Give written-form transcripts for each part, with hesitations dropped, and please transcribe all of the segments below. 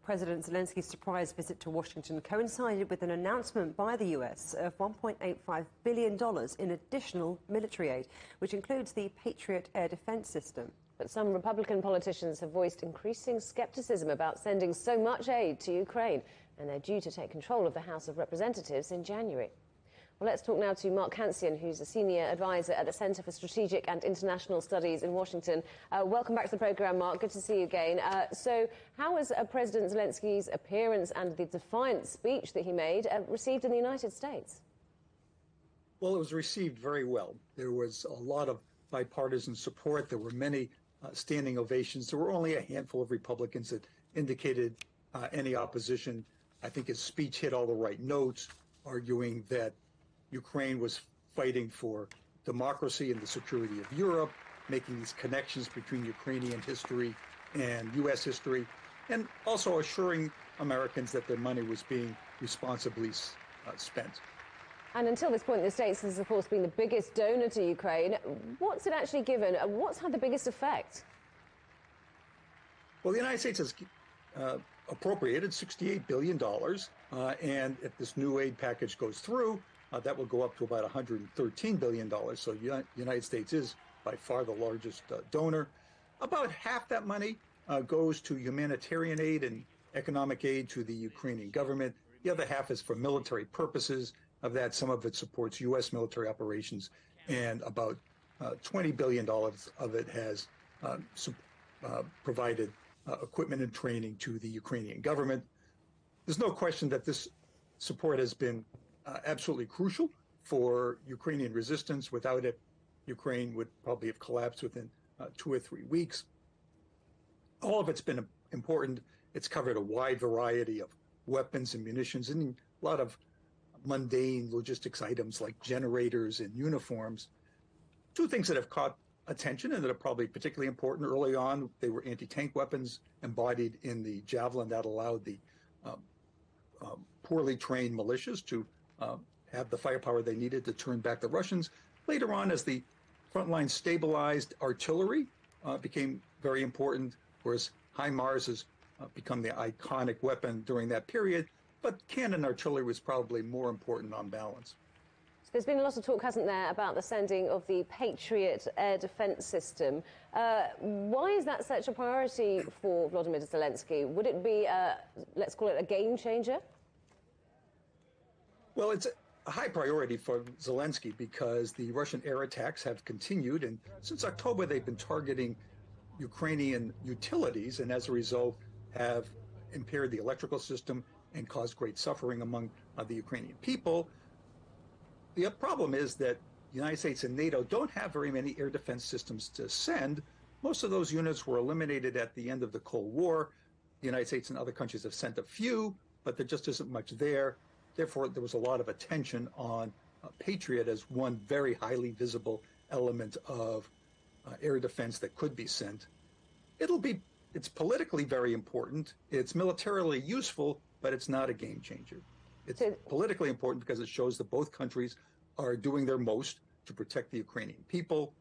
President Zelensky's surprise visit to Washington coincided with an announcement by the US of $1.85 billion in additional military aid, which includes the Patriot air defense system. But some Republican politicians have voiced increasing skepticism about sending so much aid to Ukraine, and they're due to take control of the House of Representatives in January. Well, let's talk now to Mark Cancian, who's a senior advisor at the Center for Strategic and International Studies in Washington. Welcome back to the programme, Mark. Good to see you again. So how was President Zelensky's appearance and the defiant speech that he made received in the United States? Well, it was received very well. There was a lot of bipartisan support. There were many standing ovations. There were only a handful of Republicans that indicated any opposition. I think his speech hit all the right notes, arguing that Ukraine was fighting for democracy and the security of Europe, making these connections between Ukrainian history and U.S. history, and also assuring Americans that their money was being responsibly spent. And until this point, the States has, of course, been the biggest donor to Ukraine. What's it actually given? What's had the biggest effect? Well, the United States has appropriated $68 billion, and if this new aid package goes through, that will go up to about $113 billion. So the United States is by far the largest donor. About half that money goes to humanitarian aid and economic aid to the Ukrainian government. The other half is for military purposes. Of that, some of it supports U.S. military operations, and about $20 billion of it has provided equipment and training to the Ukrainian government. There's no question that this support has been absolutely crucial for Ukrainian resistance. Without it, Ukraine would probably have collapsed within 2 or 3 weeks. All of it's been important. It's covered a wide variety of weapons and munitions and a lot of mundane logistics items like generators and uniforms. Two things that have caught attention and that are probably particularly important early on, they were anti-tank weapons embodied in the Javelin that allowed the poorly trained militias to have the firepower they needed to turn back the Russians. Later on, as the front line stabilized, artillery became very important, whereas HIMARS has become the iconic weapon during that period. But cannon artillery was probably more important on balance. So there's been a lot of talk, hasn't there, about the sending of the Patriot air defense system. Why is that such a priority for Volodymyr Zelensky? Would it be, let's call it, a game changer? Well, it's a high priority for Zelensky because the Russian air attacks have continued, and since October they've been targeting Ukrainian utilities, and as a result have impaired the electrical system and caused great suffering among the Ukrainian people. The problem is that the United States and NATO don't have very many air defense systems to send. Most of those units were eliminated at the end of the Cold War. The United States and other countries have sent a few, but there just isn't much there. Therefore, there was a lot of attention on Patriot as one very highly visible element of air defense that could be sent. It's politically very important. It's militarily useful, but it's not a game changer. It's politically important because it shows that both countries are doing their most to protect the Ukrainian people.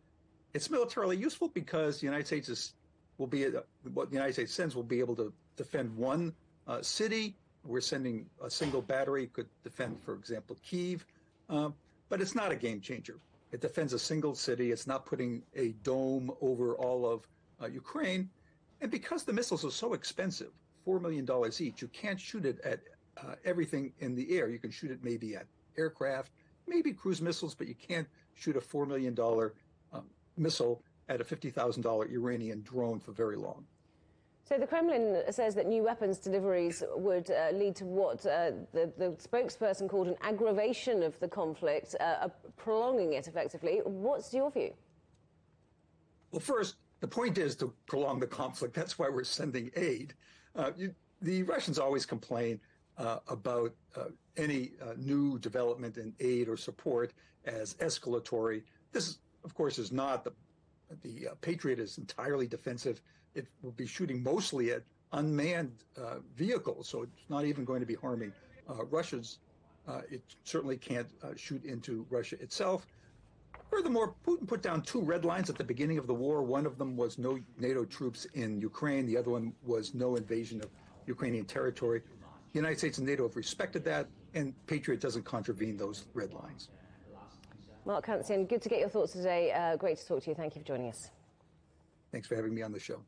It's militarily useful because the United States what the United States sends will be able to defend one city. We're sending a single battery, could defend, for example, Kyiv, but it's not a game changer. It defends a single city. It's not putting a dome over all of Ukraine. And because the missiles are so expensive, $4 million each, you can't shoot it at everything in the air. You can shoot it maybe at aircraft, maybe cruise missiles, but you can't shoot a $4 million missile at a $50,000 Iranian drone for very long. So the Kremlin says that new weapons deliveries would lead to what the spokesperson called an aggravation of the conflict, prolonging it effectively. What's your view? Well, first, the point is to prolong the conflict. That's why we're sending aid. The Russians always complain about any new development in aid or support as escalatory. This, of course, is not. The Patriot is entirely defensive. It will be shooting mostly at unmanned vehicles, so it's not even going to be harming Russia's. It certainly can't shoot into Russia itself. Furthermore, Putin put down 2 red lines at the beginning of the war. One of them was no NATO troops in Ukraine. The other one was no invasion of Ukrainian territory. The United States and NATO have respected that, and Patriot doesn't contravene those red lines. Mark Cancian, good to get your thoughts today. Great to talk to you. Thank you for joining us. Thanks for having me on the show.